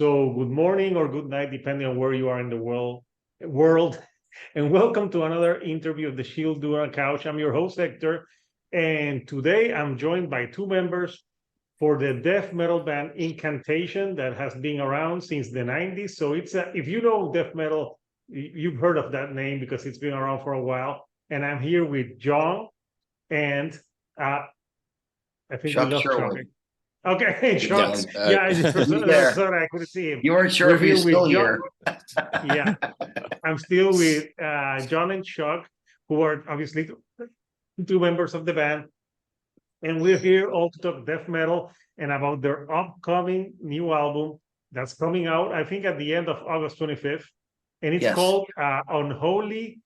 So good morning or good night, depending on where you are in the world. And welcome to another interview of the Shield Duran Couch. I'm your host, Hector. And today I'm joined by two members for the death metal band Incantation that has been around since the 90s. So if you know death metal, you've heard of that name because it's been around for a while. And I'm here with John and I think we Chuck lost Chuck. Sherwood. Okay, Chuck. Yes. Sorry, I couldn't see him. You weren't sure We're if he was here with still John. here. Yeah, I'm still with John and Chuck, who are obviously two members of the band. And we're here all to talk death metal and about their upcoming new album that's coming out, I think, at the end of August 25th. And it's Yes. called Unholy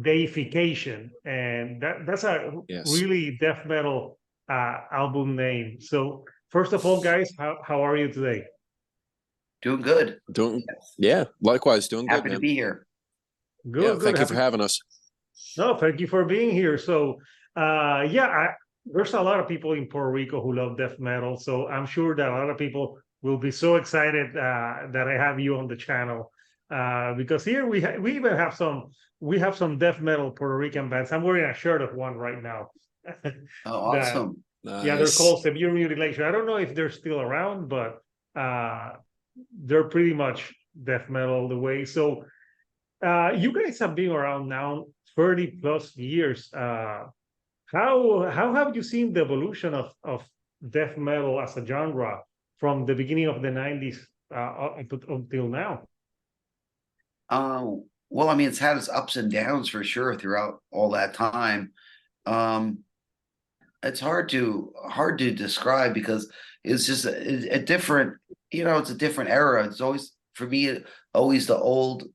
Deification. And that's a really death metal album name. So first of all, guys, how are you today? Doing good. Likewise, doing Happy good, to man. be here. Good. Thank you for having us. No, thank you for being here. So, there's a lot of people in Puerto Rico who love death metal. So I'm sure that a lot of people will be so excited that I have you on the channel because here we even have some death metal Puerto Rican bands. I'm wearing a shirt of one right now. Oh, awesome. Nice. Yeah, they're called Severe Mutilation. I don't know if they're still around, but they're pretty much death metal the way. So you guys have been around now 30 plus years. How have you seen the evolution of death metal as a genre from the beginning of the 90s until now? Well, I mean, it's had its ups and downs for sure throughout all that time. It's hard to describe because it's just a different, it's a different era. It's always, for me, always the old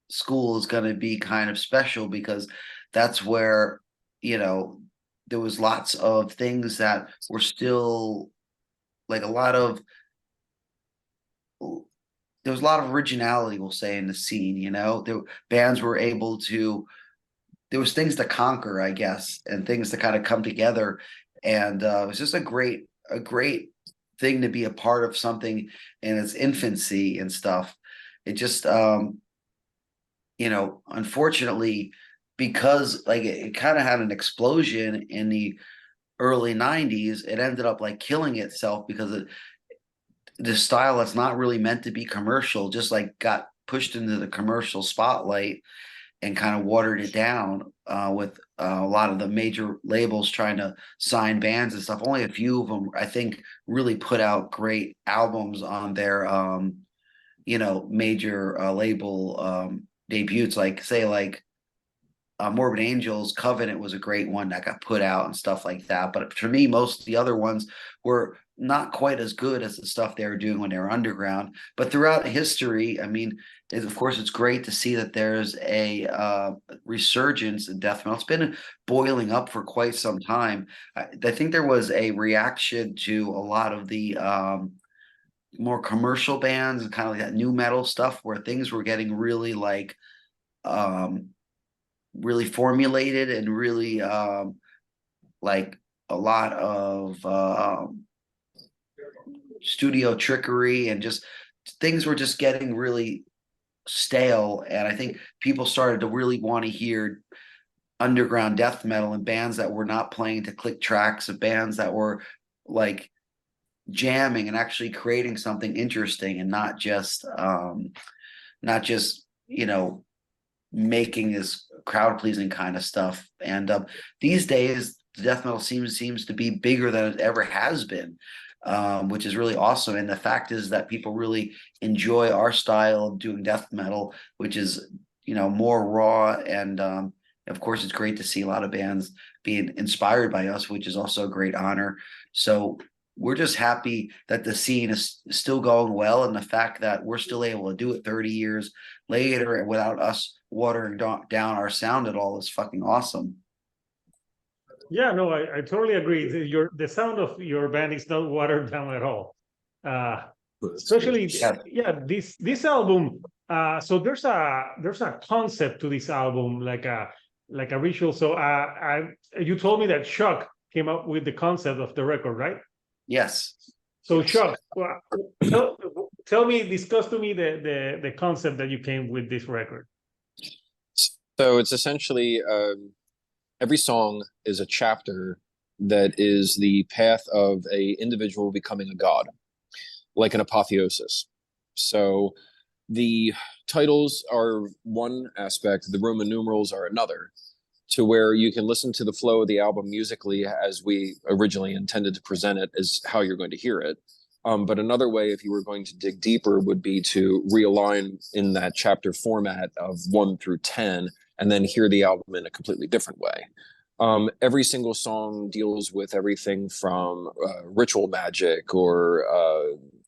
school is going to be kind of special because that's where, there was lots of things that were still like there was a lot of originality, we'll say, in the scene. The bands were able to, there was things to conquer, I guess, and things to kind of come together. And it was just a great thing to be a part of something in its infancy and stuff. It just, unfortunately, because like it kind of had an explosion in the early 90s, it ended up like killing itself because the style that's not really meant to be commercial just like got pushed into the commercial spotlight and kind of watered it down with a lot of the major labels trying to sign bands and stuff. Only a few of them, I think, really put out great albums on their major label debuts, like Morbid Angels. Covenant was a great one that got put out and stuff like that. But for me, most of the other ones were not quite as good as the stuff they were doing when they were underground. But throughout history, I mean, of course, it's great to see that there's a resurgence in death metal. It's been boiling up for quite some time. I think there was a reaction to a lot of the more commercial bands and kind of like that new metal stuff where things were getting really like really formulated and really like a lot of studio trickery and just things were just getting really stale. And I think people started to really want to hear underground death metal and bands that were not playing to click tracks, of bands that were like jamming and actually creating something interesting and not just making this crowd pleasing kind of stuff. And these days death metal seems to be bigger than it ever has been, which is really awesome. And the fact is that people really enjoy our style of doing death metal, which is more raw. And of course it's great to see a lot of bands being inspired by us, which is also a great honor. So we're just happy that the scene is still going well, and the fact that we're still able to do it 30 years later and without us watering down our sound at all is fucking awesome. Yeah, no, I totally agree. The sound of your band is not watered down at all. Especially, this album. So there's a concept to this album, like a ritual. So you told me that Chuck came up with the concept of the record, right? Yes. So Chuck, tell me, discuss to me the concept that you came with this record. So it's essentially every song is a chapter that is the path of a individual becoming a god, like an apotheosis. So the titles are one aspect, the Roman numerals are another, to where you can listen to the flow of the album musically as we originally intended to present it, as how you're going to hear it. But another way, if you were going to dig deeper, would be to realign in that chapter format of 1 through 10, and then hear the album in a completely different way. Every single song deals with everything from ritual magic or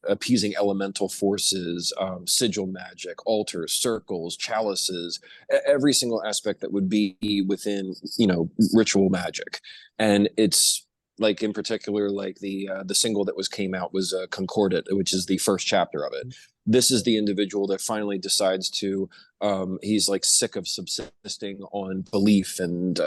appeasing elemental forces, sigil magic, altars, circles, chalices, every single aspect that would be within, ritual magic. And it's like, in particular, like the single that came out was Concordat, which is the first chapter of it. This is the individual that finally decides to, he's like sick of subsisting on belief and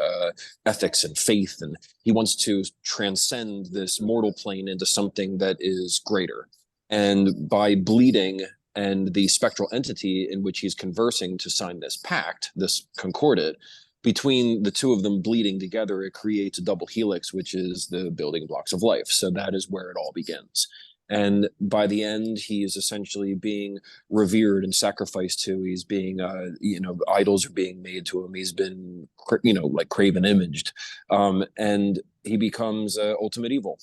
ethics and faith, and he wants to transcend this mortal plane into something that is greater. And by bleeding and the spectral entity in which he's conversing to sign this pact, this concordat, between the two of them bleeding together, it creates a double helix, which is the building blocks of life. So that is where it all begins. And by the end, he is essentially being revered and sacrificed to. He's being, idols are being made to him. He's been, like craven imaged. And he becomes ultimate evil,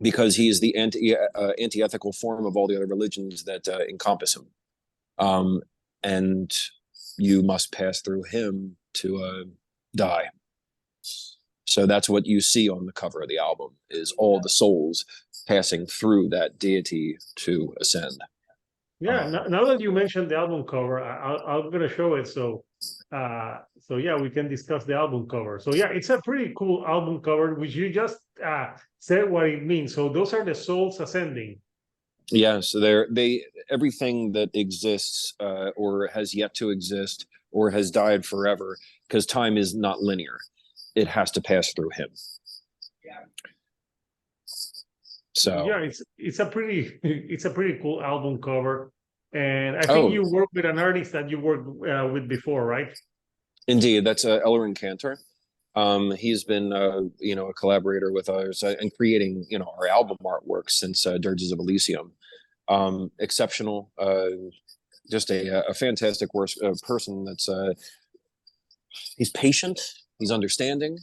because he is the anti-ethical form of all the other religions that encompass him. And you must pass through him to die. So that's what you see on the cover of the album, is all the souls passing through that deity to ascend. Yeah, now that you mentioned the album cover, I'm gonna show it. So yeah, we can discuss the album cover. So yeah, it's a pretty cool album cover, which you just said what it means. So those are the souls ascending. Yeah, so they everything that exists or has yet to exist or has died forever, because time is not linear. It has to pass through him. So yeah, it's a pretty cool album cover, and I think you worked with an artist that you worked with before, right? Indeed, that's Ellerin Cantor. He's been a collaborator with us and creating our album artwork since Dirges of Elysium. Exceptional, just a fantastic person. That's he's patient, he's understanding,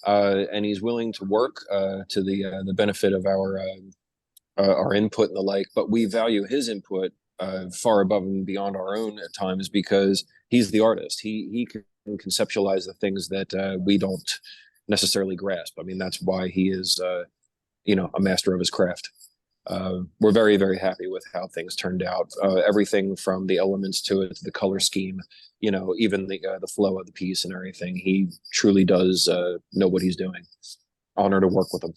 and he's willing to work to the benefit of our input and the like. But we value his input far above and beyond our own at times, because he's the artist. He can conceptualize the things that we don't necessarily grasp. I mean, that's why he is a master of his craft. We're very, very happy with how things turned out. Everything from the elements to it, to the color scheme, even the flow of the piece and everything. He truly does know what he's doing. Honor to work with him.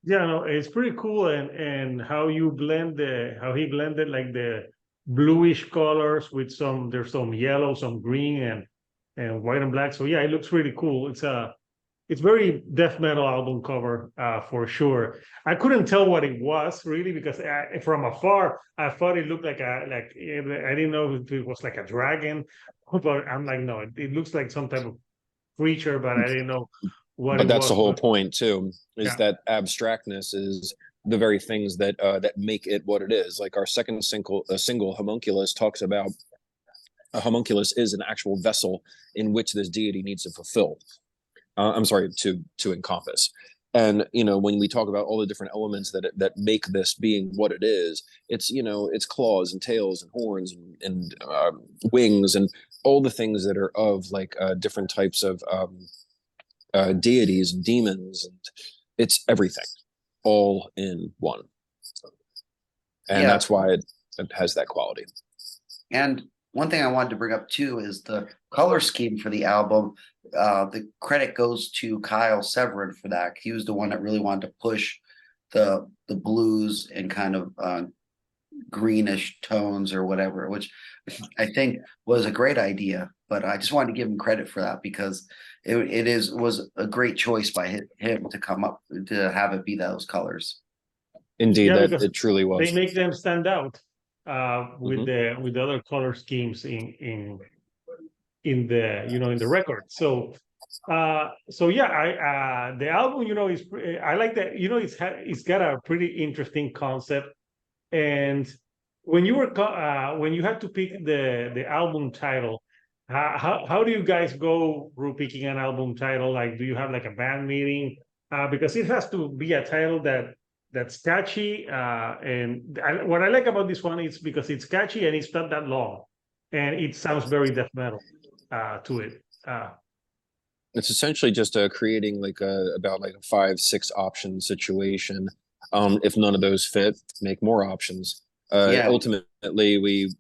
Yeah, no, it's pretty cool, and how he blended like the bluish colors with there's some yellow, some green, and white and black. So yeah, it looks really cool. It's very death metal album cover for sure. I couldn't tell what it was really, because from afar I thought it looked like I didn't know if it was like a dragon, but I'm like, no, it looks like some type of creature, but I didn't know what it was. But that's the whole point too, is that abstractness is the very things that make it what it is. Like our second single Homunculus talks about, a homunculus is an actual vessel in which this deity needs to fulfill. To encompass. And when we talk about all the different elements that make this being what it is, it's it's claws and tails and horns and wings and all the things that are of like different types of deities and demons, and it's everything all in one. And that's why it has that quality. And one thing I wanted to bring up too is the color scheme for the album. The credit goes to Kyle Severin for that. He was the one that really wanted to push the blues and kind of greenish tones or whatever, which I think was a great idea. But I just wanted to give him credit for that, because it was a great choice by him to come up to have it be those colors. Indeed, Yeah, that because it truly they was. make them stand out with Mhm. the other color schemes in the in the record. So yeah, I the album is I like that it's got a pretty interesting concept. And when you had to pick the album title, how do you guys go through picking an album title? Like, do you have like a band meeting? Because it has to be a title that's catchy. What I like about this one is because it's catchy and it's not that long, and it sounds very death metal to it. It's essentially just creating like about like a 5, 6 option situation. If none of those fit, make more options. Yeah, Ultimately, we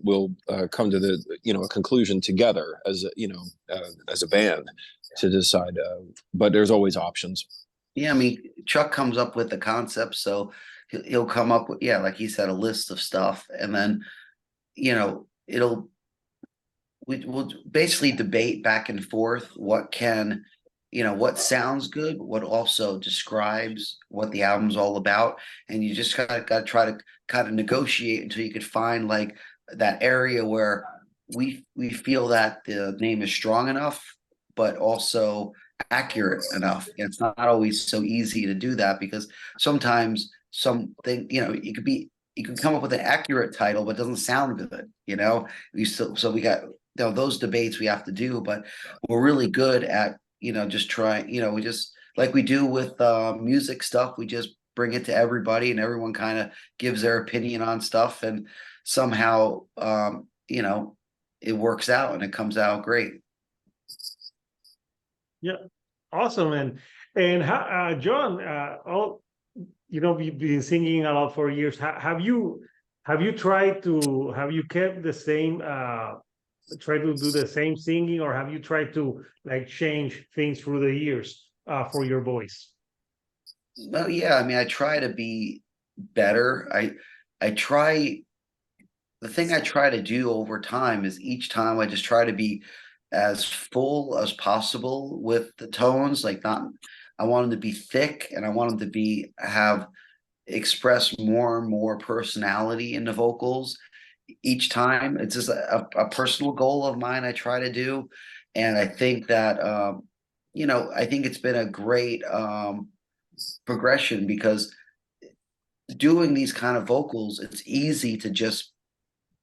will come to the a conclusion together as a band to decide. But there's always options. yeah. I mean, Chuck comes up with the concept, so he'll come up with, yeah, like he said, a list of stuff, and then it'll we'll basically debate back and forth what sounds good, what also describes what the album's all about, and you just gotta try to kind of negotiate until you could find like that area where we feel that the name is strong enough, but also accurate enough. And it's not always so easy to do that because sometimes something you can come up with an accurate title, but it doesn't sound good. We got those debates we have to do, but we're really good at just trying. We just like we do with music stuff. We just bring it to everybody, and everyone kind of gives their opinion on stuff, and somehow it works out and it comes out great. Yeah, awesome. And how, John, we've been singing a lot for years. Have you tried to have you kept the same try to do the same singing, or have you tried to like change things through the years for your voice? Well, yeah, I mean, I try to be better. I try the thing I try to do over time is each time I just try to be as full as possible with the tones. Like, not, I want them to be thick, and I want them to have express more and more personality in the vocals each time. It's just a personal goal of mine I try to do. And I think that I think it's been a great progression because doing these kind of vocals, it's easy to just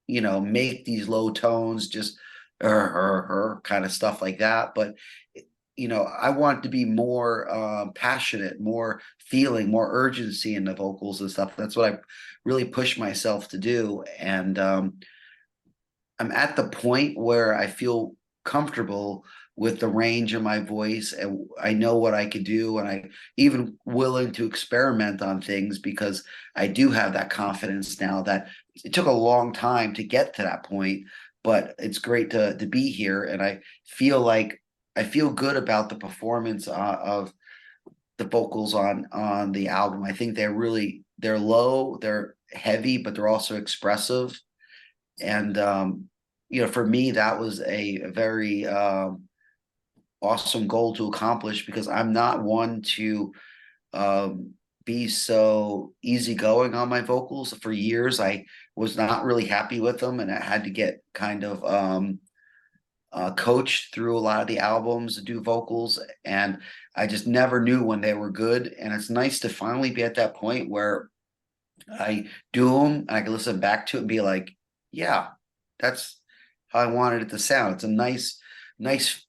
make these low tones, just kind of stuff like that. But I want to be more passionate, more feeling, more urgency in the vocals and stuff. That's what I really push myself to do. And I'm at the point where I feel comfortable with the range of my voice, and I know what I could do, and I even willing to experiment on things because I do have that confidence now. That it took a long time to get to that point, but it's great to be here, and I feel good about the performance of the vocals on the album. I think they're low, they're heavy, but they're also expressive. And for me, that was a very awesome goal to accomplish because I'm not one to be so easygoing on my vocals. For years, I was not really happy with them, and I had to get kind of coached through a lot of the albums to do vocals, and I just never knew when they were good. And it's nice to finally be at that point where I do them and I can listen back to it and be like, yeah, that's how I wanted it to sound. It's a nice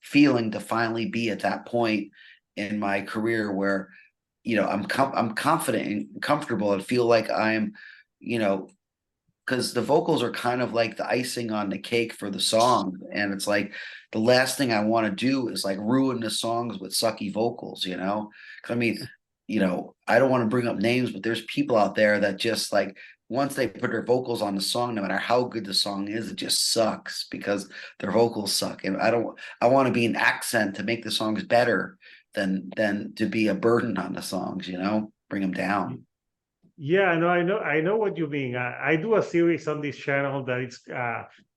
feeling to finally be at that point in my career where I'm confident and comfortable and feel like I'm because the vocals are kind of like the icing on the cake for the song, and it's like the last thing I want to do is like ruin the songs with sucky vocals. I mean, I don't want to bring up names, but there's people out there that just like once they put their vocals on the song, no matter how good the song is, it just sucks because their vocals suck. And I want to be an accent to make the songs better than to be a burden on the songs, bring them down. Yeah, no, I know what you mean. I do a series on this channel that it's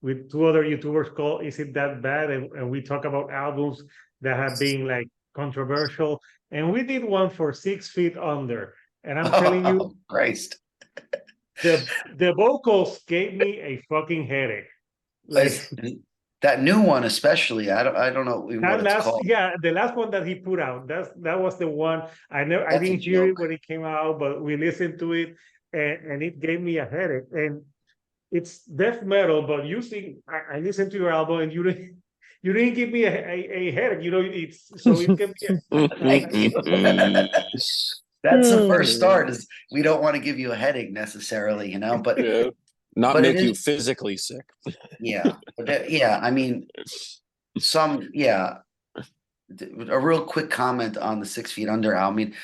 with two other YouTubers called "Is It That Bad?" and we talk about albums that have been like controversial. And we did one for 6 Feet Under, And I'm telling you, Oh, Christ. the vocals gave me a fucking headache. Is- Like that new one, especially, I don't know even what that it's last, called. yeah, the last one that he put out, that was the one. I That's a didn't hear it joke. when it came out, but we listened to it, and it gave me a headache. And it's death metal, but I listened to your album, and you didn't give me a headache. You know, it's so it can be. Thank you. That's the first start. Is we don't want to give you a headache necessarily, you know, but Yeah. Not but make it you is, physically sick. yeah, yeah. I mean, yeah. A real quick comment on the 6 Feet Under album. I mean,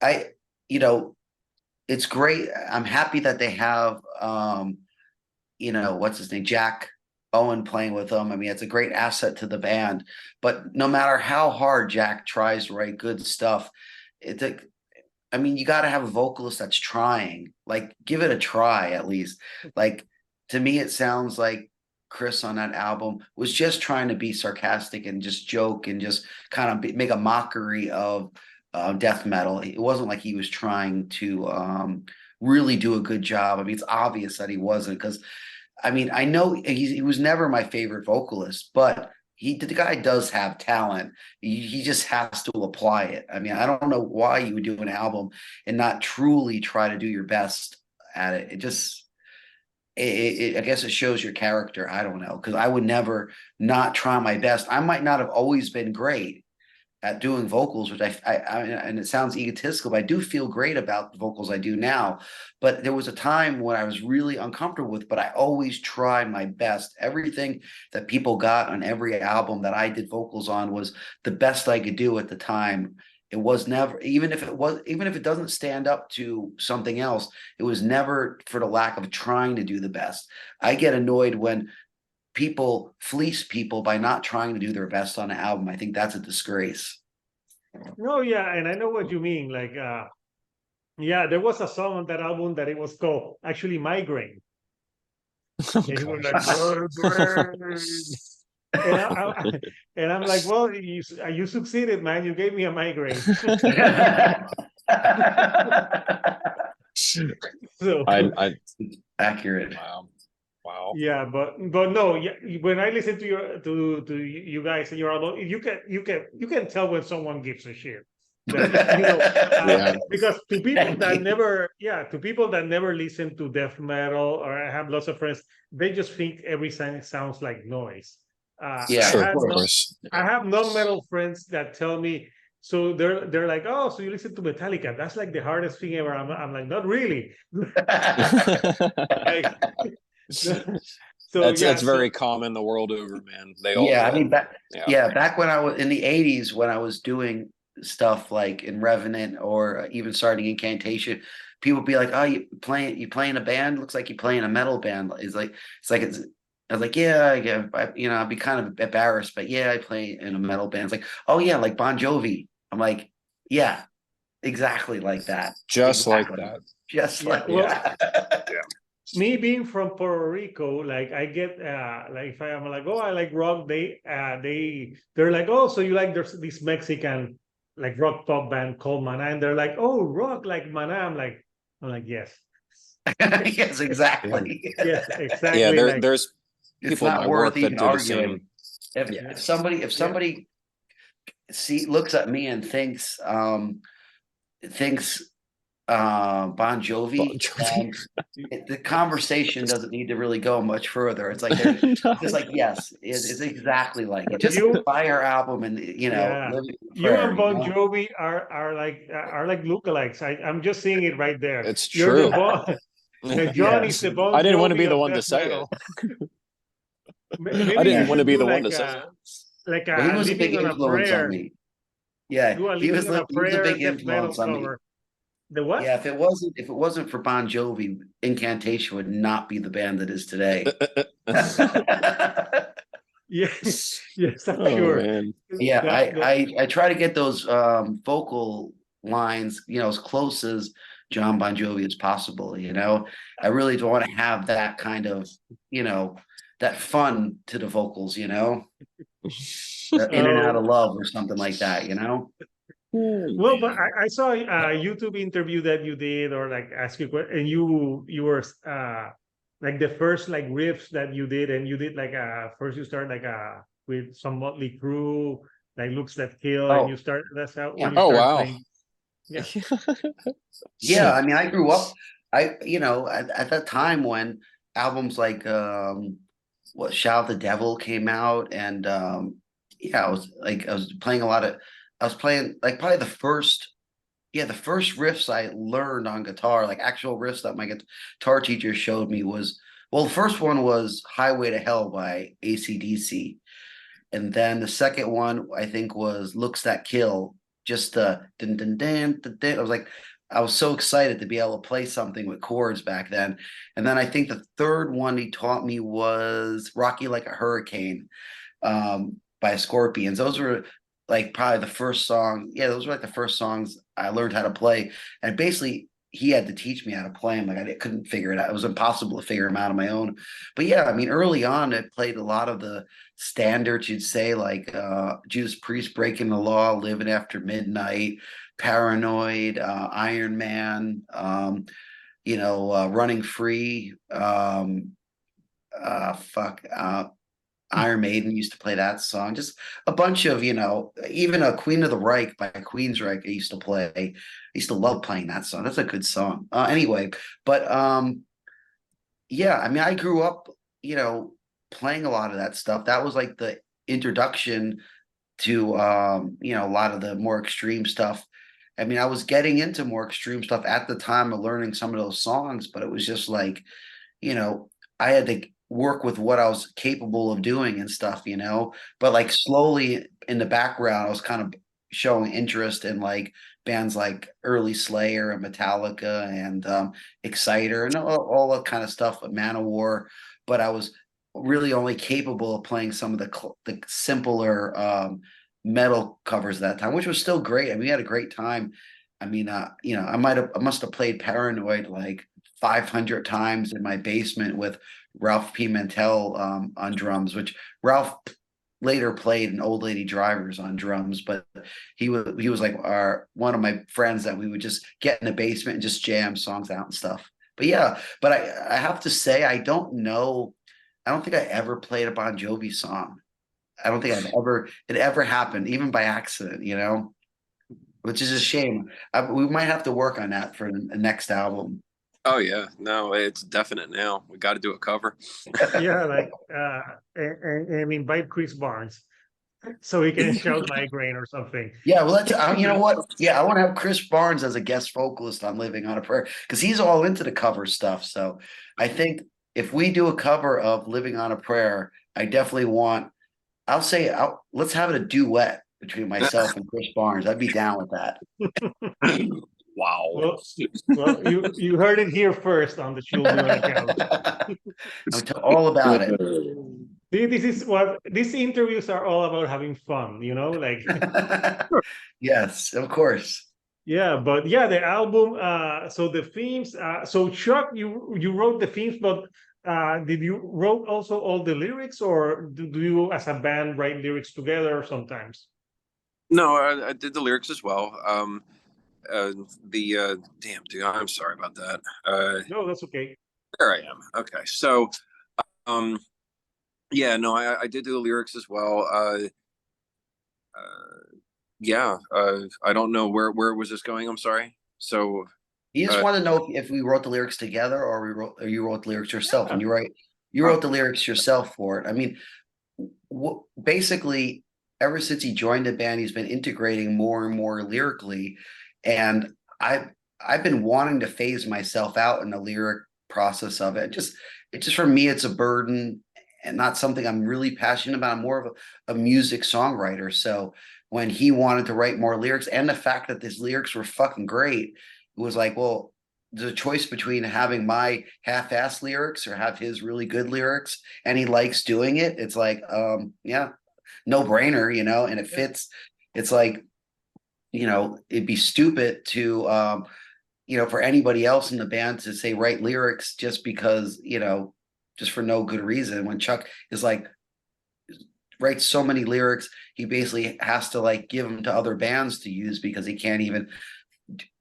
I, you know, it's great. I'm happy that they have, what's his name, Jack Owen playing with them. I mean, it's a great asset to the band. But no matter how hard Jack tries to write good stuff, I mean, you got to have a vocalist that's trying. Like, give it a try at least. Like, to me, it sounds like Chris on that album was just trying to be sarcastic and just joke and just kind of make a mockery of death metal. It wasn't like he was trying to really do a good job. I mean, it's obvious that he wasn't, because I mean, I know he was never my favorite vocalist, but the guy does have talent. He just has to apply it. I mean, I don't know why you would do an album and not truly try to do your best at it. It just, I guess it shows your character. I don't know, because I would never not try my best. I might not have always been great at doing vocals, which and it sounds egotistical, but I do feel great about the vocals I do now. But there was a time when I was really uncomfortable with, but I always try my best. Everything that people got on every album that I did vocals on was the best I could do at the time. It was never, even if it doesn't stand up to something else, it was never for the lack of trying to do the best. I get annoyed when people fleece people by not trying to do their best on an album. I think that's a disgrace. No, yeah, and I know what you mean. Like, yeah, there was a song on that album that it was called actually Migraine. Oh, And he was gosh. like, and I'm like, well, you succeeded, man. You gave me a migraine. So I Accurate. wow. yeah, but no, yeah, when I listen to you guys and your album, you can tell when someone gives a shit. That, Yeah. because to people that never listen to death metal, or I have lots of friends, they just think every song sounds like noise. Yeah, Sure, I of course. have non-metal friends that tell me, so they're like, oh, so you listen to Metallica? That's like the hardest thing ever. I'm like, not really. Like, so That's very common the world over, man. They all yeah. I do mean, it. back when I was in the '80s, when I was doing stuff like in Revenant or even starting Incantation, people would be like, "Oh, you playing a band? Looks like you're playing a metal band." I was like, yeah, I'd be kind of embarrassed, but yeah, I play in a metal band. It's like, oh yeah, like Bon Jovi. I'm like, yeah, exactly like that. Just like Exactly. that. Just yeah, like well, that. me being from Puerto Rico, like I get like if I'm like, oh, I like rock, they're like, oh, so you like there's this Mexican like rock pop band called Mana, and they're like, oh, rock like Mana. I'm like, yes. Yes, exactly. Yes, exactly. Yeah, Like, there's It's people in not my worth work that even do the arguing. same. If somebody looks at me and thinks Bon Bon Jovi, Jovi. the conversation doesn't need to really go much further. It's like they're No. just like, yes, it's exactly like it. Just you, buy her album and yeah, live in you prayer. and Bon Jovi are like lookalikes. I'm just seeing it right there. It's You're the true. Bon. John is the Bon I didn't want to be Jovi the of one to death say metal. it. I Maybe you didn't want to should be do the one to say it. like Well, he a was a big Living on a influence on Prayer. me. Yeah, Do a Living on a he was a Prayer big death metal influence on me. cover. The what? Yeah, if it wasn't for Bon Jovi, Incantation would not be the band that is today. Yes, yes, I'm Oh sure. man. Yeah, That, I try to get those vocal lines, as close as John Bon Jovi as possible. I really don't want to have that kind of, that fun to the vocals, that in and out of love or something like that. Well, but I saw a YouTube interview that you did, or like ask you, and you were like the first like riffs that you did, and you did like first you start like with some Motley Crue, like Looks That Kill, and you Oh, start that's how yeah. when you Oh start wow. playing. Yeah. Yeah, I mean, I grew up, at that time when albums like what Shout the Devil came out, and yeah, I was playing a lot of, I was playing like probably the first riffs I learned on guitar, like actual riffs that my guitar teacher showed me was, well, the first one was Highway to Hell by AC/DC. And then the second one I think was Looks That Kill. Just dun, dun, dun, dun, dun. I was so excited to be able to play something with chords back then. And then I think the third one he taught me was Rocky Like a Hurricane, by Scorpions. Those were like probably the first song. Yeah, those were like the first songs I learned how to play. And basically he had to teach me how to play them. Like I couldn't figure it out. It was impossible to figure them out on my own. But yeah, I mean, early on, I played a lot of the standards you'd say, like Judas Priest, Breaking the Law, Living After Midnight, Paranoid, Iron Man, Running Free, fuck, Iron Maiden used to play that song. Just a bunch of, even a Queen of the Reich by Queensryche I used to play. I used to love playing that song. That's a good song. Anyway, but yeah, I mean, I grew up, playing a lot of that stuff. That was like the introduction to, a lot of the more extreme stuff. I mean, I was getting into more extreme stuff at the time of learning some of those songs, but it was just like, I had to work with what I was capable of doing and stuff, but like slowly in the background, I was kind of showing interest in like bands like early Slayer and Metallica and Exciter and all that kind of stuff, Manowar. But I was really only capable of playing some of the simpler metal covers at that time, which was still great. I mean, we had a great time. I mean, I must have played Paranoid like 500 times in my basement with Ralph Pimentel on drums, which Ralph later played in Old Lady Drivers on drums, but he was like one of my friends that we would just get in the basement and just jam songs out and stuff. But yeah, but I have to say, I don't think I ever played a Bon Jovi song. I don't think it ever happened, even by accident, which is a shame. We might have to work on that for the next album. Oh yeah, no, it's definite now. We got to do a cover. Yeah, like and invite Chris Barnes so he can shout Migraine or something. Yeah, well, you know what? Yeah, I want to have Chris Barnes as a guest vocalist on Living on a Prayer because he's all into the cover stuff. So I think if we do a cover of Living on a Prayer, I definitely want. Let's have it a duet between myself and Chris Barnes. I'd be down with that. Wow. Well, you heard it here first on the Shield account. I'm all about it. See, this is what these interviews are all about, having fun, like Yes, of course. yeah, but yeah, the album, so the themes, so Chuck, you wrote the themes, but did you wrote also all the lyrics, or do you as a band write lyrics together sometimes? No, I did the lyrics as well. Damn, dude, I'm sorry about that. No, that's okay. There I am. Okay, so um, yeah, no, I did do the lyrics as well. Yeah, I don't know where was this going. I'm sorry. So You just uh, want to know if we wrote the lyrics together or you wrote the lyrics yourself, Yeah. and you wrote the lyrics yourself for it. I mean, basically, ever since he joined the band, he's been integrating more and more lyrically, and I've been wanting to phase myself out in the lyric process of it. It just for me, it's a burden and not something I'm really passionate about. I'm more of a music songwriter. So when he wanted to write more lyrics, and the fact that his lyrics were fucking great, it was like, well, there's a choice between having my half-ass lyrics or have his really good lyrics, and he likes doing it. It's like, yeah, no brainer, and it fits. It's like, it'd be stupid to, for anybody else in the band to say write lyrics just because, just for no good reason. When Chuck is like, writes so many lyrics, he basically has to like give them to other bands to use because he can't even,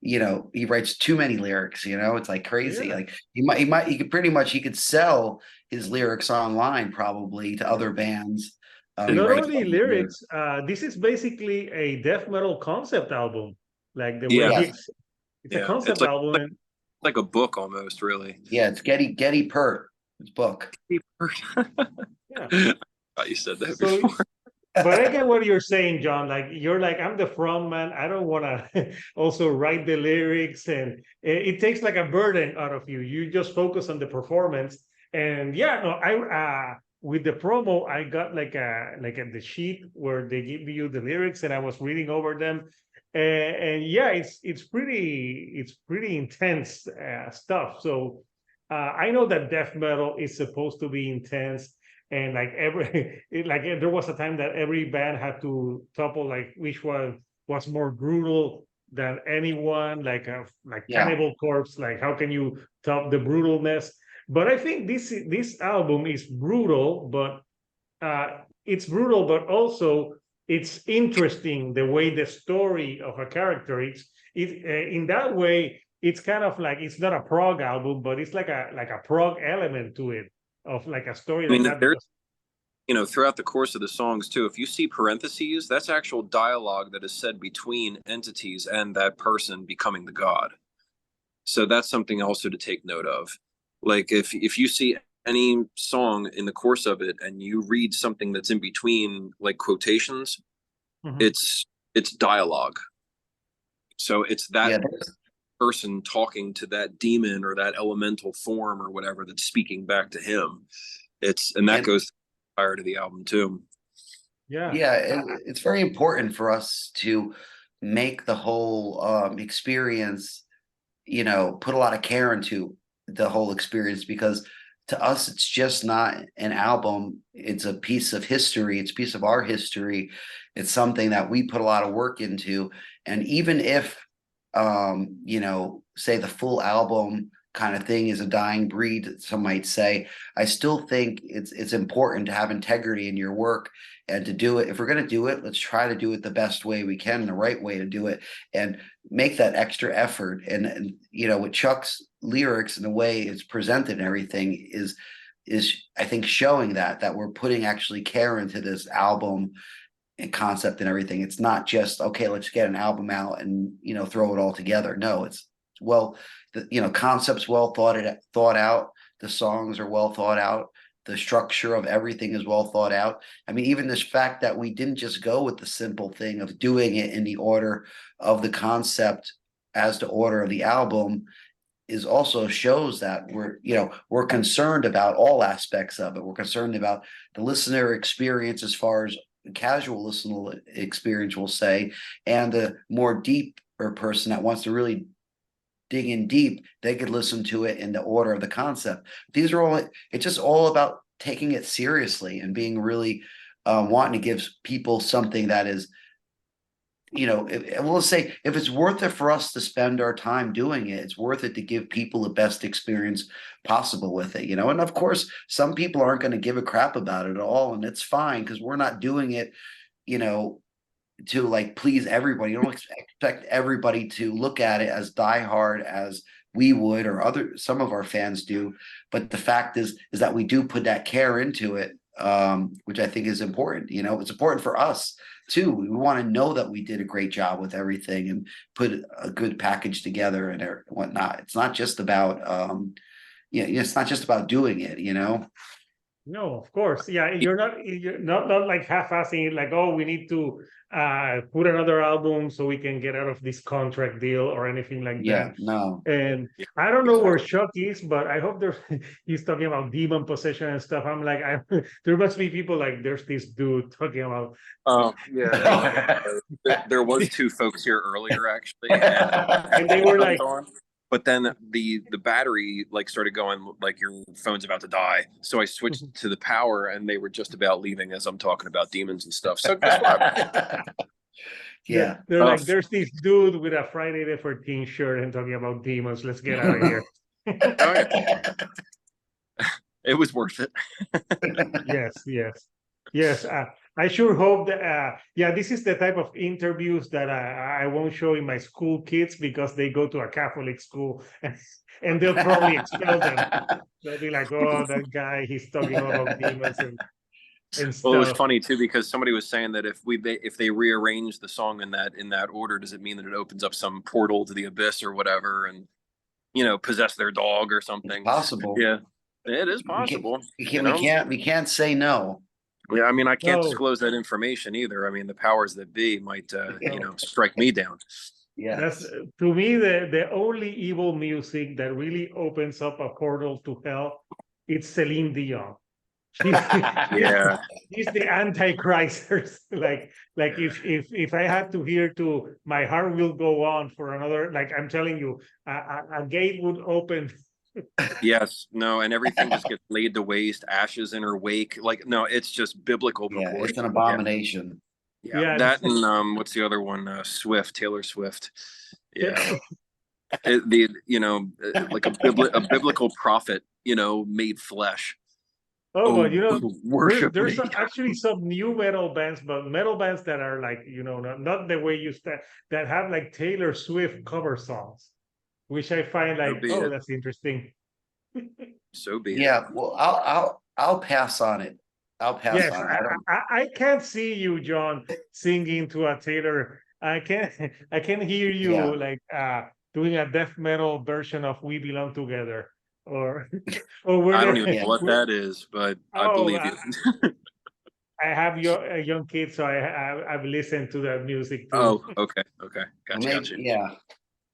he writes too many lyrics, it's like crazy. Yeah. Like he could pretty much, he could sell his lyrics online probably to other bands. He Not writes only lyrics, this is basically a death metal concept album. Like the way Yeah, Yes. it's a yeah. It's concept album, and like a book almost, really. Yeah, it's Getty Pert, his book. yeah. I thought you said that So, before. but I get what you're saying, John. Like you're like, I'm the front man. I don't want to also write the lyrics, and it takes like a burden out of you. You just focus on the performance. And yeah, no, I with the promo, I got like the sheet where they give you the lyrics, and I was reading over them. And yeah, it's pretty intense stuff. So I know that death metal is supposed to be intense, and like there was a time that every band had to topple like which one was more brutal than anyone, like Yeah. Cannibal Corpse. Like how can you top the brutalness? But I think this album is brutal, but also it's interesting the way the story of a character. In that way. It's kind of like it's not a prog album, but it's like a prog element to it, of like a story I mean, that there's, throughout the course of the songs too, if you see parentheses, that's actual dialogue that is said between entities and that person becoming the god. So that's something also to take note of. Like if you see any song in the course of it and you read something that's in between like quotations, it's dialogue. So it's that person talking to that demon or that elemental form or whatever that's speaking back to him. That goes prior to the album too. Yeah, it's very important for us to make the whole experience, put a lot of care into the whole experience, because to us it's just not an album, it's a piece of history, it's a piece of our history, it's something that we put a lot of work into. And even if say the full album kind of thing is a dying breed, some might say, I still think it's important to have integrity in your work and to do it. If we're going to do it, let's try to do it the best way we can, the right way to do it, and make that extra effort. And with Chuck's lyrics and the way it's presented and everything is I think showing that we're putting actually care into this album and concept and everything. It's not just, okay, let's get an album out and throw it all together. No, it's concepts well thought out, the songs are well thought out, the structure of everything is well thought out. I mean, even this fact that we didn't just go with the simple thing of doing it in the order of the concept as the order of the album is also shows that we're concerned about all aspects of it. We're concerned about the listener experience as far as casual listener experience, we'll say, and the more deeper person that wants to really dig in deep, they could listen to it in the order of the concept. These are all, it's just all about taking it seriously and being really wanting to give people something that is, we'll say, if it's worth it for us to spend our time doing it, it's worth it to give people the best experience possible with it, and of course some people aren't going to give a crap about it at all, and it's fine, because we're not doing it to like please everybody. You don't expect everybody to look at it as diehard as we would or some of our fans do, but the fact is that we do put that care into it, which I think is important. It's important for us too. We want to know that we did a great job with everything and put a good package together and whatnot. It's not just about it's not just about doing it. No, of course. Yeah, you're not like half-assing it, like, oh, we need to put another album so we can get out of this contract deal or anything like that. No. And I don't know where Chuck is, but I hope he's talking about demon possession and stuff. I'm like, there must be people like, there's this dude talking about. Yeah. There was two folks here earlier actually, and they were like, but then the battery like started going like your phone's about to die. So I switched to the power and they were just about leaving as I'm talking about demons and stuff. So guess what? Yeah. They're like, there's this dude with a Friday the 13th shirt and talking about demons. Let's get out of here. It was worth it. Yes. I sure hope that, yeah, this is the type of interviews that I won't show in my school kids because they go to a Catholic school and they'll probably expel them. They'll be like, oh, that guy, he's talking all about demons and Well, it was stuff. funny too because somebody was saying that if they rearrange the song in that order, does it mean that it opens up some portal to the abyss or whatever, and possess their dog or something? Possible. Yeah, it is possible. We can't say no. Yeah, I mean, I can't No. disclose that information either. I mean, the powers that be might, strike me down. Yeah. That's to me the only evil music that really opens up a portal to hell. It's Celine Dion. Yeah. She's the antichrist. like if I had to hear to My Heart Will Go On for another, like I'm telling you, a gate would open. Yes, no, and everything just gets laid to waste, ashes in her wake. Like, no, it's just biblical Yeah, proportion. it's an abomination. Yeah, that and what's the other one? Taylor Swift. Yeah, like a biblical prophet, made flesh. Oh, well, worship there's me. actually some new metal bands, but metal bands that are like, not the way you start, that have like Taylor Swift cover songs, which I find like, oh, that's interesting. So be it. Yeah, well, I'll pass on it. I'll pass Yes, on it. I can't see you, John, singing to a Taylor. I can hear you like doing a death metal version of "We Belong Together," or I don't even know what that is, but I believe you. I have your young kids, so I've listened to that music too. Oh, okay, gotcha.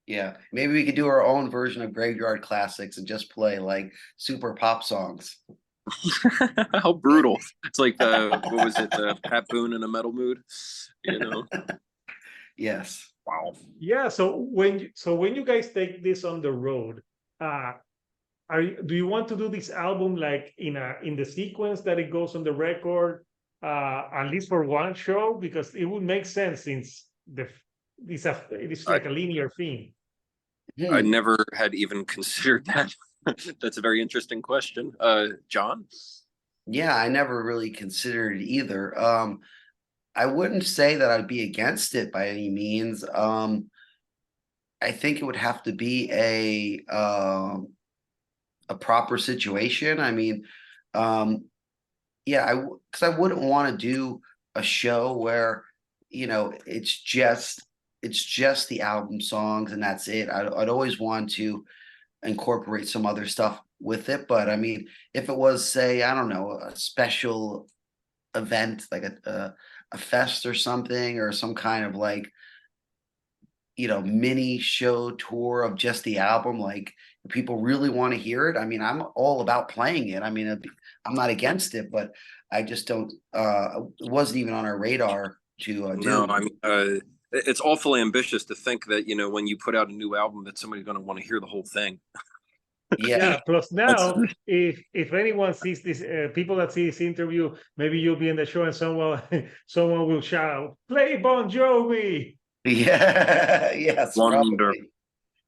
Yeah. Maybe we could do our own version of Graveyard Classics and just play like super pop songs. How brutal! It's like what was it? Pat Boone in a metal mood, Yes. Wow. Yeah. So when you guys take this on the road, do you want to do this album like in the sequence that it goes on the record, at least for one show, because it would make sense since it's like a linear theme. I never had even considered that. That's a very interesting question. John? Yeah, I never really considered it either. I wouldn't say that I'd be against it by any means. I think it would have to be a proper situation. I mean, yeah, because I wouldn't want to do a show where it's just the album songs and that's it. I'd always want to incorporate some other stuff with it. But I mean, if it was, say, I don't know, a special event like a fest or something, or some kind of like mini show tour of just the album, like if people really want to hear it, I mean, I'm all about playing it. I mean, I'm not against it, but I just don't it wasn't even on our radar to do. No, I mean, it's awfully ambitious to think that when you put out a new album that somebody's going to want to hear the whole thing. Yeah. Plus now, if anyone sees this, people that see this interview, maybe you'll be in the show and someone will shout, "Play Bon Jovi!" Yeah. Yes. Wonderful. Probably.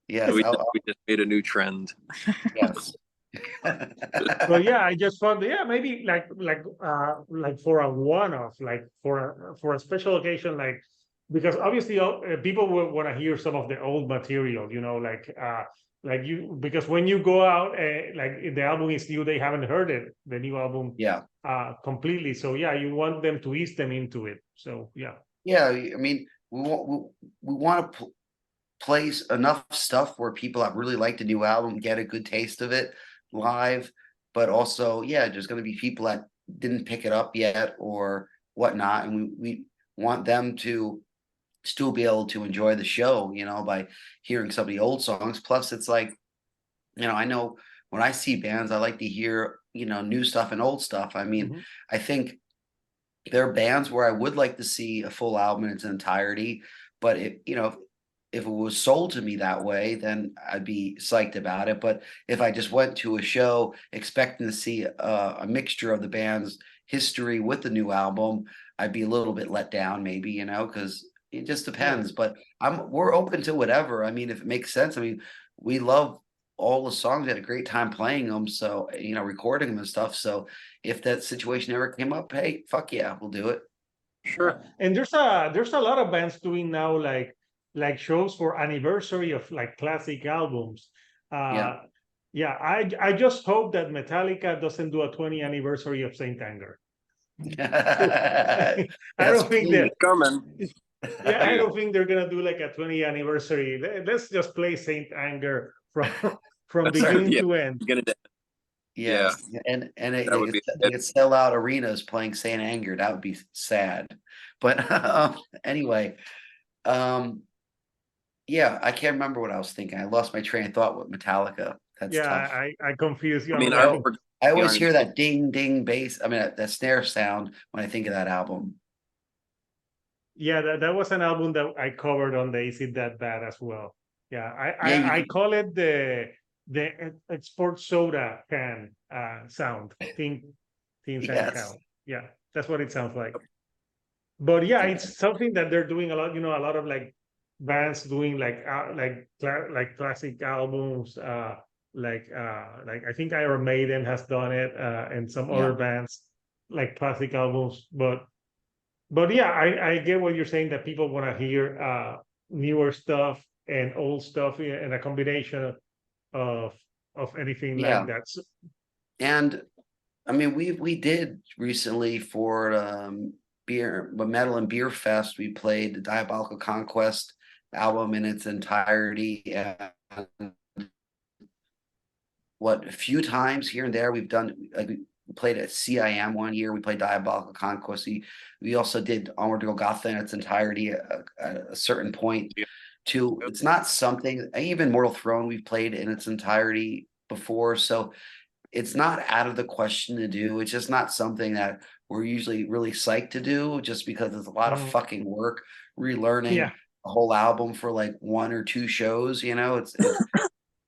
Yes. We just made a new trend. Yes. So yeah, I just found maybe like for a one-off, like for a special occasion, like, because obviously people will want to hear some of the old material, because when you go out, like the album is new, they haven't heard it, the new album, completely. So yeah, you want them to ease them into it. So yeah. Yeah, I mean, we want to place enough stuff where people that really like the new album get a good taste of it live, but also, yeah, there's going to be people that didn't pick it up yet or whatnot, and we want them to still be able to enjoy the show, by hearing some of the old songs. Plus, it's like, I know when I see bands, I like to hear, new stuff and old stuff. I mean, I think there are bands where I would like to see a full album in its entirety, but if it was sold to me that way, then I'd be psyched about it. But if I just went to a show expecting to see a mixture of the band's history with the new album, I'd be a little bit let down, maybe, because it just depends. But we're open to whatever. I mean, if it makes sense. I mean, we love all the songs. We had a great time playing them, so recording them and stuff. So if that situation ever came up, hey, fuck yeah, we'll do it. Sure. And there's a lot of bands doing now like shows for anniversary of like classic albums. Yeah. Yeah, I just hope that Metallica doesn't do a 20th anniversary of Saint Anger. I Yes, don't think that. please. Coming. Yeah, I don't think they're gonna do like a 20th anniversary. Let's just play Saint Anger from That's right. beginning Yeah. to end. Get it. Yeah. Yes, and they That would be they could sell out arenas playing Saint Anger. That would be sad. But anyway, yeah, I can't remember what I was thinking. I lost my train of thought with Metallica. That's Yeah, tough. I confuse you. I mean, I'm I like, forgot I the always Iron hear that ding ding bass. I mean, that snare sound when I think of that album. yeah, that was an album that I covered on the Is It That Bad as well. Yeah, Yeah, I call it the sports soda can sound. Things and yes, count. Yeah, that's what it sounds like. But yeah, it's something that they're doing a lot. A lot of like bands doing like classic albums. Like I think Iron Maiden has done it, and some yeah, other bands like classic albums. But yeah, I get what you're saying that people want to hear newer stuff and old stuff and a combination of anything like yeah. that. So, And I mean, we did recently for Metal and Beer Fest. We played the Diabolical Conquest album in its entirety. And what a few times here and there we've done, like we played at CIM one year. We played Diabolical Conquest. We also did Onward to Golgotha in its entirety at a certain point. Yeah. Too, it's not something. Even Mortal Throne we've played in its entirety before, so it's not out of the question to do. It's just not something that we're usually really psyched to do, just because it's a lot of fucking work relearning yeah, a whole album for like one or two shows. It's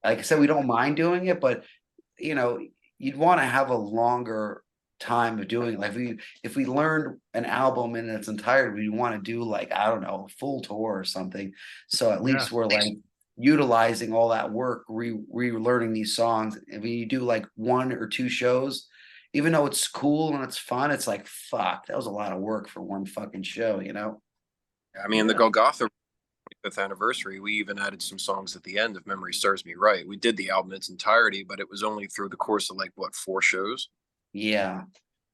like I said, we don't mind doing it, but you'd want to have a longer time of doing it. Like if we learned an album in its entirety, we want to do like, I don't know, a full tour or something. So at yeah. least we're like utilizing all that work, relearning these songs. If you do like one or two shows, even though it's cool and it's fun, it's like, fuck, that was a lot of work for one fucking show, I mean, the Yeah. Golgotha 5th anniversary, we even added some songs at the end, if memory serves me right. We did the album in its entirety, but it was only through the course of like what, 4 shows? Yeah.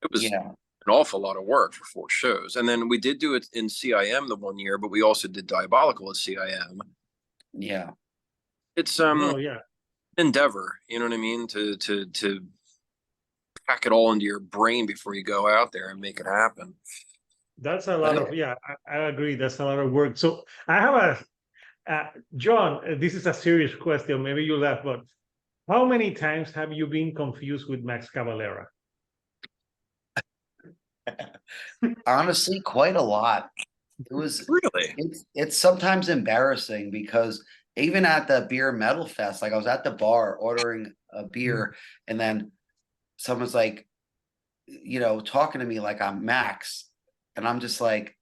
It was Yeah. an awful lot of work for 4 shows. And then we did do it in CIM the one year, but we also did Diabolical at CIM. Yeah. It's No, yeah. endeavor, you know what I mean? To pack it all into your brain before you go out there and make it happen. That's a lot of, yeah, I agree. That's a lot of work. So I have John, this is a serious question. Maybe you laugh, but how many times have you been confused with Max Cavalera? Honestly, quite a lot. It was Really? it's sometimes embarrassing because even at the beer metal fest, like I was at the bar ordering a beer, and then someone's like, talking to me like I'm Max, and I'm just like,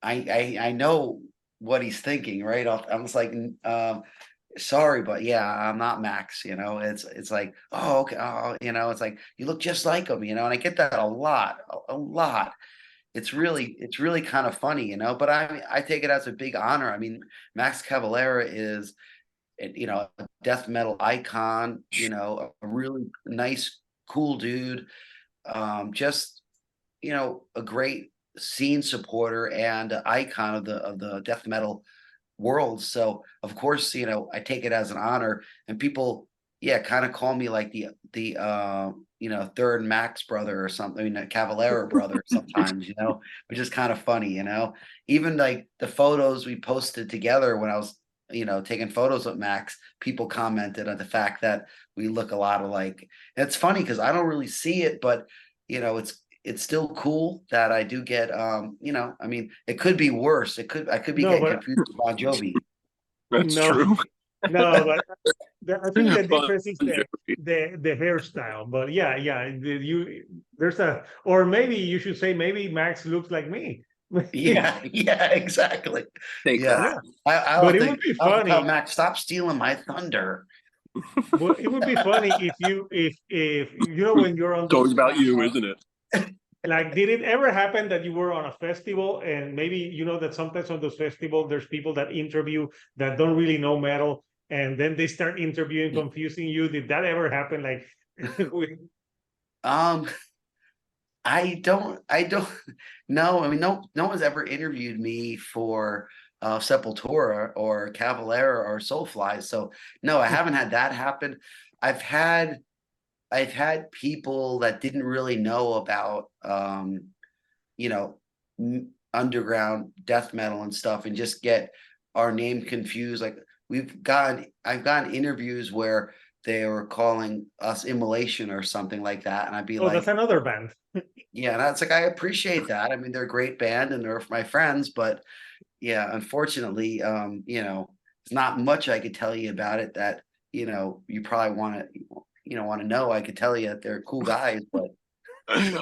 I know what he's thinking, right? I'm just like, sorry, but yeah, I'm not Max. It's like, oh, okay, oh, it's like you look just like him, and I get that a lot, a lot. It's really kind of funny, but I take it as a big honor. I mean, Max Cavalera is, a death metal icon, a really nice, cool dude. Just, a great scene supporter and icon of the death metal world. So of course, I take it as an honor, and people, yeah, kind of call me like the third Max brother or something, I mean, Cavalera brother sometimes, which is kind of funny, even like the photos we posted together when I was, taking photos with Max, people commented on the fact that we look a lot alike. And it's funny because I don't really see it, but it's still cool that I do get, I mean, it could be worse. I could be No, getting but confused with Bon Jovi. That's no, true. no, but I think the Bon difference is Jovi. the hairstyle. But yeah, there's or maybe you should say maybe Max looks like me. Yeah, yeah, exactly. Take Yeah. that. I But don't it think would be I'll tell funny. Max, stop stealing my thunder. But it would be funny if when you're on It's always those about you, isn't it? Like, did it ever happen that you were on a festival and maybe you know that sometimes on those festivals there's people that interview that don't really know metal and then they start interviewing, confusing you? Did that ever happen? Like, Um, I don't know. I mean, no one's ever interviewed me for Sepultura or Cavalera or Soulfly. So no, I haven't had that happen. I've had I've had people that didn't really know about you know, underground death metal and stuff and just get our name confused. Like I've gotten interviews where they were calling us Immolation or something like that. And I'd be oh, that's like, another band. yeah, and that's like, I appreciate that. I mean, they're a great band and they're my friends, but yeah, unfortunately, there's not much I could tell you about it that, you probably want to know. I could tell you that they're cool guys, but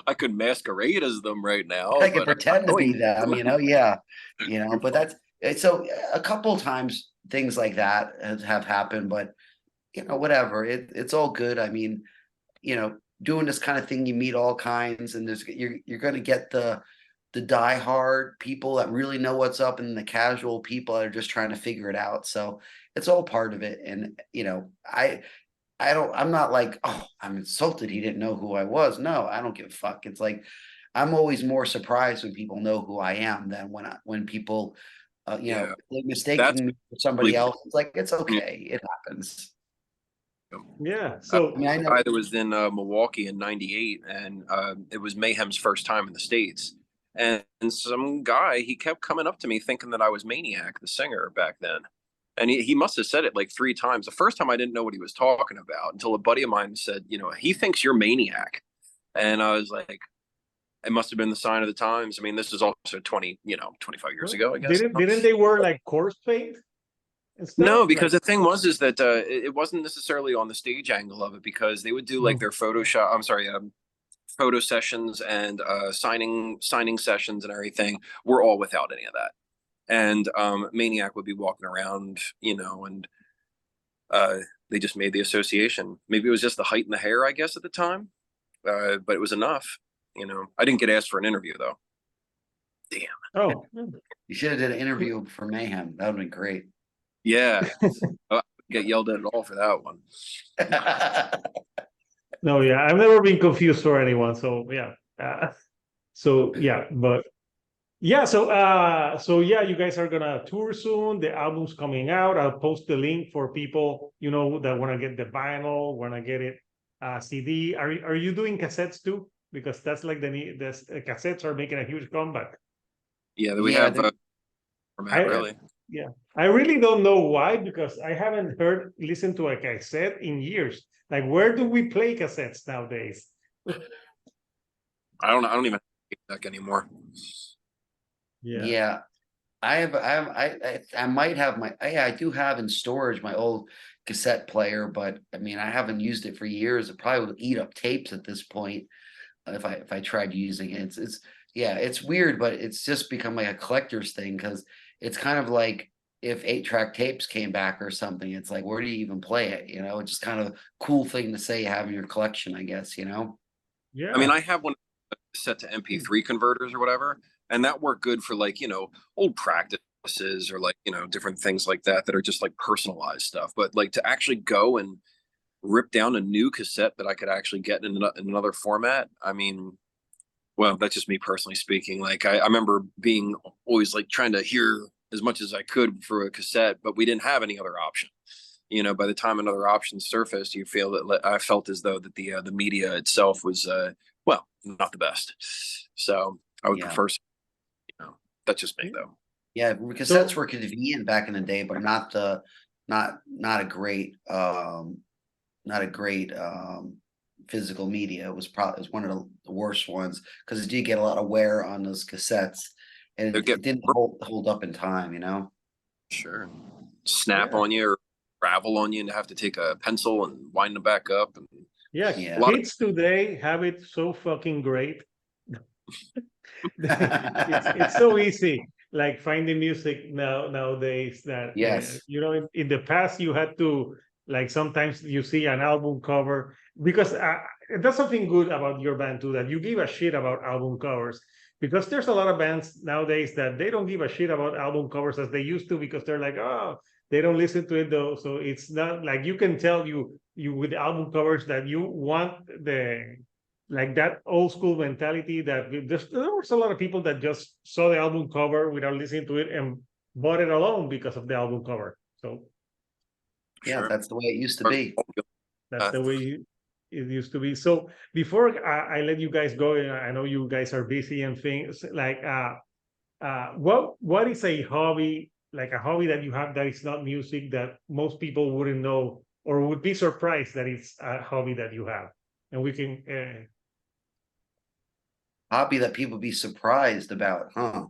I could masquerade as them right now, I could but pretend to be them, yeah, but so a couple times things like that have happened, but whatever, it's all good. I mean, doing this kind of thing, you meet all kinds, and you're going to get the diehard people that really know what's up, and the casual people that are just trying to figure it out. So it's all part of it. And I'm not like, oh, I'm insulted he didn't know who I was. No, I don't give a fuck. It's like I'm always more surprised when people know who I am than when people yeah, they that's mistaken me for somebody really else. It's like, it's yeah. okay. It happens. Yeah. I So I mean, I know. guy that was in Milwaukee in '98, and it was Mayhem's first time in the States. And some guy, he kept coming up to me thinking that I was Maniac, the singer back then. And he must have said it like 3 times. The first time I didn't know what he was talking about until a buddy of mine said, he thinks you're Maniac. And I was like, it must have been the sign of the times. I mean, this is also 25 years ago, I guess. didn't they wear like corpse paint and stuff? No, because the thing is that it wasn't necessarily on the stage angle of it, because they would do like their Photoshop. I'm sorry, photo sessions and signing sessions and everything were all without any of that. And Maniac would be walking around, and they just made the association. Maybe it was just the height and the hair, I guess, at the time, but it was enough. I didn't get asked for an interview though. Damn. Oh, You should have did an interview for Mayhem. That would have been great. Yeah. I get yelled at all for that one. no, yeah, I've never been confused for anyone. So yeah, so yeah, but yeah, so yeah, you guys are gonna tour soon. The album's coming out. I'll post the link for people that want to get the vinyl, want to get it CD. Are you doing cassettes too? Because that's like the cassettes are making a huge comeback. Yeah, we have format, really. Yeah, I really don't know why, because I haven't listened to a cassette in years. Like, where do we play cassettes nowadays? I don't even think anymore. Yeah. I might have I do have in storage my old cassette player, but I mean, I haven't used it for years. It probably would eat up tapes at this point if I tried using it. It's weird, but it's just become like a collector's thing, because it's kind of like if 8-track tapes came back or something. It's like, where do you even play it? It's just kind of a cool thing to say you have in your collection, I guess. Yeah. I mean, I have one set to MP3 converters or whatever, and that worked good for like old practices or like different things like that are just like personalized stuff. But like to actually go and rip down a new cassette that I could actually get in another format, I mean, well, that's just me personally speaking. Like I remember being always like trying to hear as much as I could for a cassette, but we didn't have any other option. By the time another option surfaced, I felt as though that the media itself was not the best. So I would prefer, that's just me though. Yeah, cassettes were convenient back in the day, but not a great physical media. It was one of the worst ones, because it did get a lot of wear on those cassettes, and it didn't hold up in time. Sure, snap on you or travel on you, and have to take a pencil and wind them back up. And kids today have it so fucking great. it's so easy, like finding music nowadays, that in the past you had to, like, sometimes you see an album cover, because that's something good about your band too, that you give a shit about album covers. Because there's a lot of bands nowadays that they don't give a shit about album covers as they used to, because they're like, oh, they don't listen to it though. So it's not like, you can tell you with album covers that you want the like that old school mentality, that there was a lot of people that just saw the album cover without listening to it and bought it alone because of the album cover. So Yeah, Sure. that's the way it used to be. that's the way it used to be. So before I let you guys go, and I know you guys are busy and things like, what is a hobby, like a hobby that you have that is not music, that most people wouldn't know or would be surprised that it's a hobby that you have? And we can Hobby that people be surprised about, huh?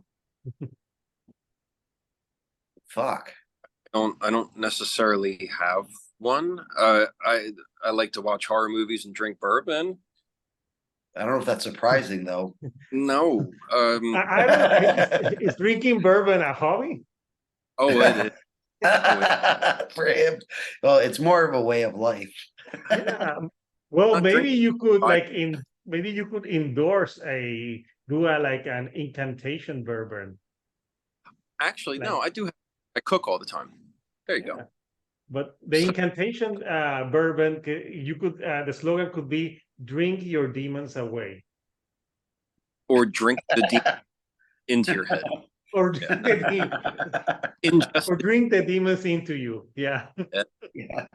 Fuck. I don't necessarily have one. I like to watch horror movies and drink bourbon. I don't know if that's surprising though. No. I don't know. Is drinking bourbon a hobby? Oh, it is. For him, well, it's more of a way of life. Yeah. Well, Not maybe drinking. you could I- like maybe you could endorse do a like an incantation bourbon. Actually, Like, no, I cook all the time. There you yeah. go. But the incantation bourbon, you could the slogan could be "Drink your demons away," Or drink the deep into your head. or drink the Ingest or drink the demons into you. Yeah, it. Yeah.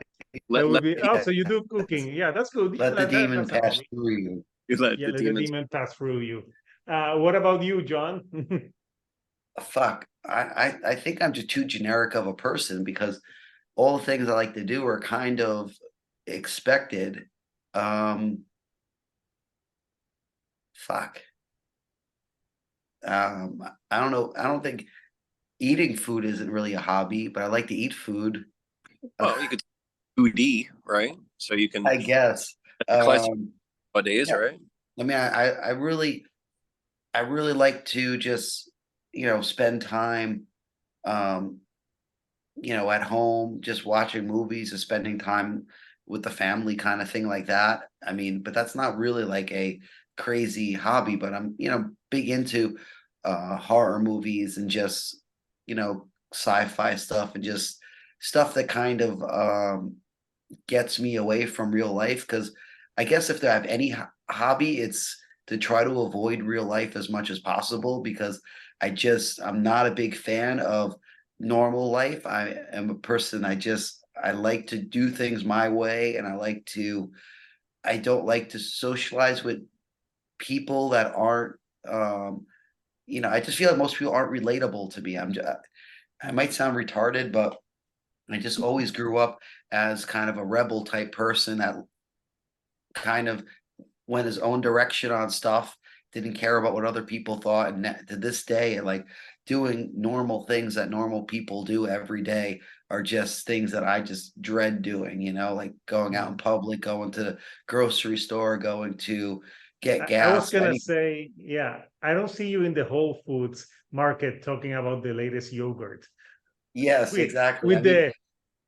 that would Let be. Oh, so you do cooking? Yeah, that's good. Yeah, Let the demon that's a pass hobby. through you. let Yeah, the let the demons. demon pass through you. What about you, John? Fuck. I think I'm just too generic of a person, because all the things I like to do are kind of expected. Fuck. I don't know. I don't think eating food isn't really a hobby, but I like to eat food. Well, you could foodie, right? So you can I guess. class Um, nowadays, yeah. right? I mean, I really like to just, spend time, um, at home, just watching movies and spending time with the family, kind of thing like that. I mean, but that's not really like a crazy hobby, but I'm, big into horror movies and just, sci-fi stuff, and just stuff that kind of gets me away from real life. Because I guess if I have any hobby, it's to try to avoid real life as much as possible, because I'm not a big fan of normal life. I am a person, I like to do things my way, and I don't like to socialize with people that aren't, I just feel like most people aren't relatable to me. I might sound retarded, but I just always grew up as kind of a rebel type person that kind of went his own direction on stuff, didn't care about what other people thought. And to this day, like, doing normal things that normal people do every day are just things that I just dread doing, like going out in public, going to the grocery store, going to get I was gas. gonna say, yeah, I don't see you in the Whole Foods market talking about the latest yogurt Yes, with exactly. I with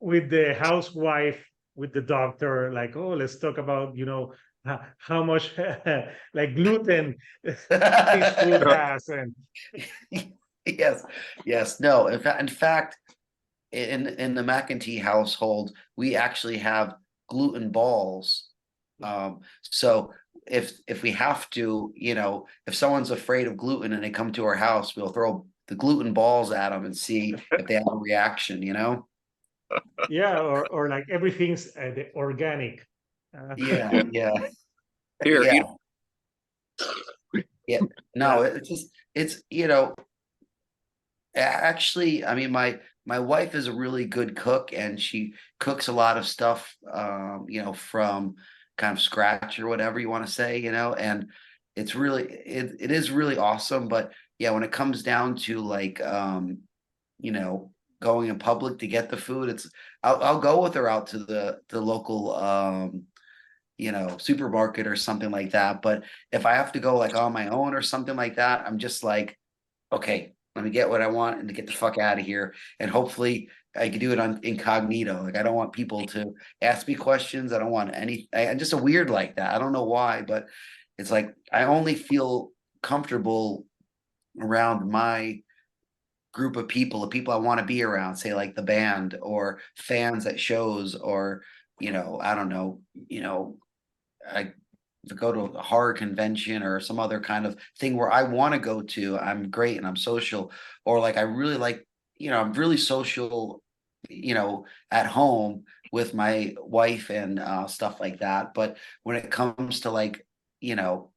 mean, the housewife, with the doctor, like, oh, let's talk about how much like gluten this food has, and yes, yes. No, in fact, in the McEntee household, we actually have gluten balls. So if we have to, if someone's afraid of gluten and they come to our house, we'll throw the gluten balls at them and see if they have a reaction. yeah, or like everything's organic. Yeah, Yeah. yeah, Here, yeah, yeah. No, Yeah. it's actually, I mean, my wife is a really good cook, and she cooks a lot of stuff, from kind of scratch, or whatever you want to say, and it is really awesome. But yeah, when it comes down to like, you know, going in public to get the food, I'll go with her out to the local, supermarket or something like that. But if I have to go like on my own or something like that, I'm just like, okay, let me get what I want and to get the fuck out of here. And hopefully I could do it on incognito. Like I don't want people to ask me questions. I don't want I'm just a weird like that. I don't know why, but it's like I only feel comfortable around my group of people, the people I want to be around, say like the band or fans at shows, or I don't know, I go to a horror convention or some other kind of thing where I want to go to. I'm great and I'm social, or like I really like, I'm really social, at home with my wife and stuff like that. But when it comes to like, you know,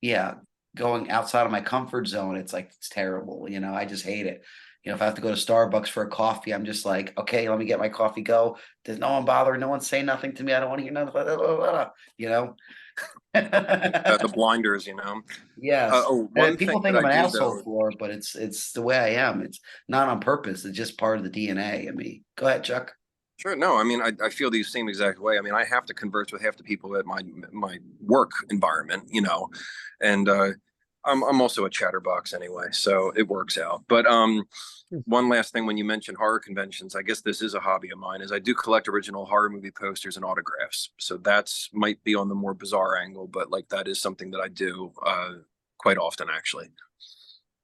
yeah, going outside of my comfort zone, it's like it's terrible. I just hate it. If I have to go to Starbucks for a coffee, I'm just like, okay, let me get my coffee. Go. There's no one bothering. No one saying nothing to me. I don't want to hear nothing. Blah, blah, blah, blah, you know. The blinders, Yes. One And thing people that think I'm I an do asshole though. for, but it's the way I am. It's not on purpose. It's just part of the DNA of me. Go ahead, Chuck. Sure. No, I mean, I feel the same exact way. I mean, I have to converse with half the people at my work environment, and I'm also a chatterbox anyway, so it works out. But one last thing, when you mentioned horror conventions, I guess this is a hobby of mine. Is I do collect original horror movie posters and autographs. So that's might be on the more bizarre angle, but like that is something that I do quite often, actually.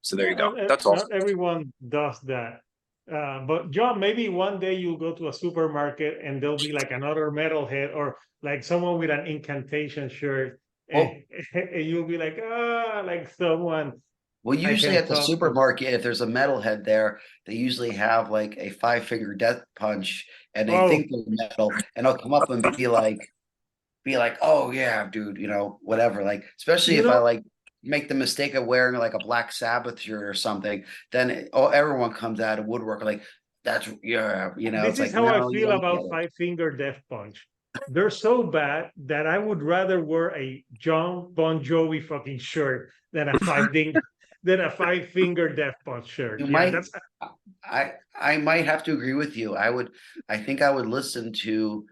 So there Yeah, you go. That's not awesome. everyone does that. But John, maybe one day you'll go to a supermarket and there'll be like another metalhead or like someone with an incantation shirt, Well, and you'll be like, like someone well, I usually can at the talk to. supermarket, if there's a metalhead there, they usually have like a five-finger death punch, and they Oh, think they're metal, and they'll come up and be like, oh yeah, dude, whatever. Like, especially you if I know, like make the mistake of wearing like a Black Sabbath shirt or something, then everyone comes out of woodwork like that's yeah, this it's is like how I no, you feel don't get about it. Five Finger Death Punch. They're so bad that I would rather wear a John Bon Jovi fucking shirt than a Five Finger Death Punch shirt. You Yeah, might, that's I might have to agree with you. I think I would listen to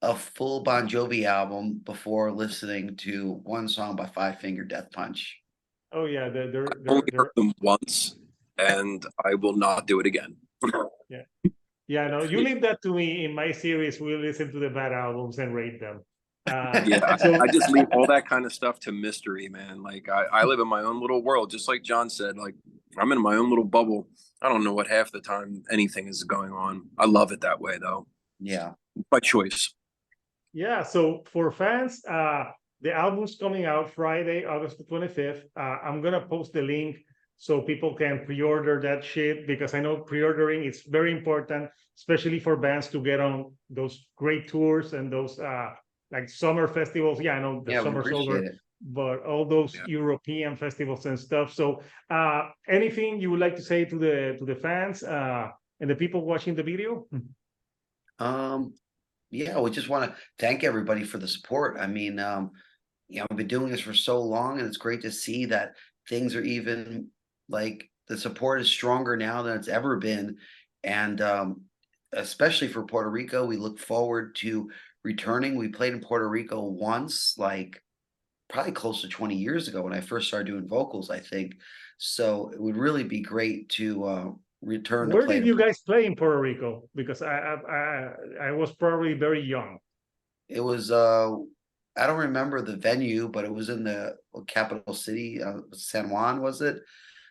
a full Bon Jovi album before listening to one song by Five Finger Death Punch. oh yeah, Only heard they're them once, and I will not do it again. yeah. Yeah, no, you leave that to me. In my series, we listen to the bad albums and rate them. Yeah, I So just leave all that kind of stuff to mystery, man. Like I live in my own little world, just like John said. Like I'm in my own little bubble. I don't know what half the time anything is going on. I love it that way, though. Yeah. By choice. yeah, so for fans, the album's coming out Friday, August the 25th. I'm gonna post the link so people can pre-order that shit because I know pre-ordering is very important, especially for bands to get on those great tours and those like summer festivals. Yeah, I know the Yeah, we summer's appreciate over, it. but all those Yeah. European festivals and stuff. So anything you would like to say to the fans and the people watching the video? Um, yeah, we just want to thank everybody for the support. I mean, I've been doing this for so long, and it's great to see that things are even like the support is stronger now than it's ever been. And especially for Puerto Rico, we look forward to returning. We played in Puerto Rico once, like probably close to 20 years ago when I first started doing vocals, I think. So it would really be great to return to Where play did to you guys play in Puerto Rico? Because I was probably very young. it was I don't remember the venue, but it was in the capital city, San Juan, was it?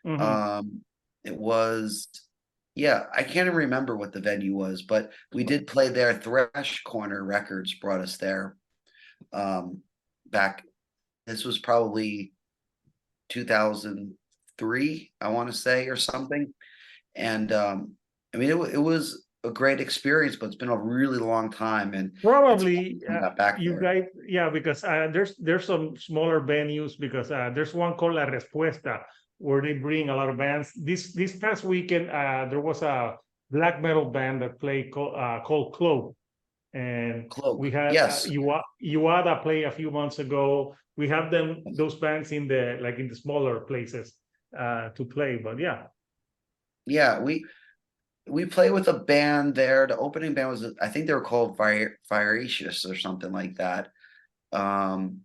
Mhm. Um, it was, yeah, I can't even remember what the venue was, but we did play there. Thresh Corner Records brought us there. Back, this was probably 2003, I want to say, or something. And I mean, it was a great experience, but it's been a really long time, and it's Probably we got back you there. guys, yeah, because there's some smaller venues because there's one called La Respuesta where they bring a lot of bands. This past weekend, there was a black metal band that played called Cloak, and we Cloak, had yes, Uada play a few months ago. We have those bands in the smaller places to play, but yeah. yeah, we played with a band there. The opening band was, I think they were called Viracious or something like that. Um,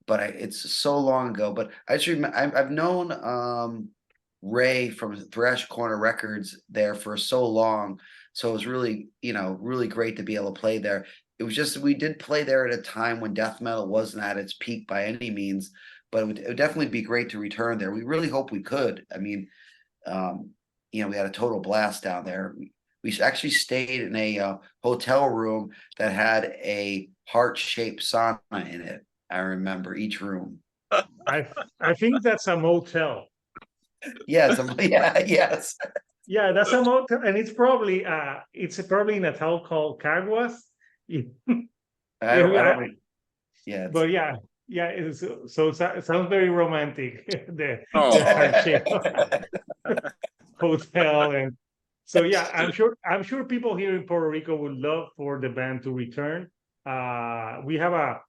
but it's so long ago. But I just remember I've known Ray from Thresh Corner Records there for so long. So it was really, really great to be able to play there. It was just we did play there at a time when death metal wasn't at its peak by any means, but it would definitely be great to return there. We really hope we could. I mean, we had a total blast down there. We actually stayed in a hotel room that had a heart-shaped sauna in it. I remember each room. I think that's a motel. Yes, yes. Yeah, that's a motel, and it's probably in a town called Caguas. I don't, yeah, But yeah, it sounds very romantic. The Oh. heart shape hotel, and so yeah, I'm sure people here in Puerto Rico would love for the band to return. We have a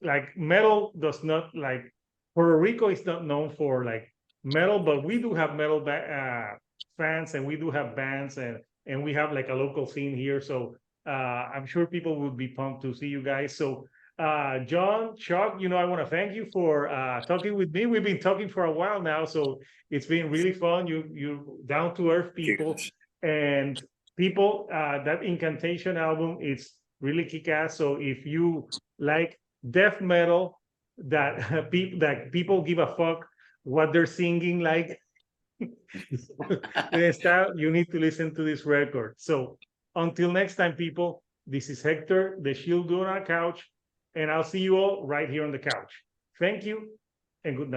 like metal does not like Puerto Rico is not known for like metal, but we do have metal fans, and we do have bands, and we have like a local scene here. So I'm sure people would be pumped to see you guys. So John, Chuck, I want to thank you for talking with me. We've been talking for a while now, so it's been really fun. You down to earth people, and people that Incantation album is really kick ass. So if you like death metal that people give a fuck what they're singing like, you need to listen to this record. So until next time, people, this is Hector, the Shield Duo on Couch, and I'll see you all right here on the couch. Thank you and good night.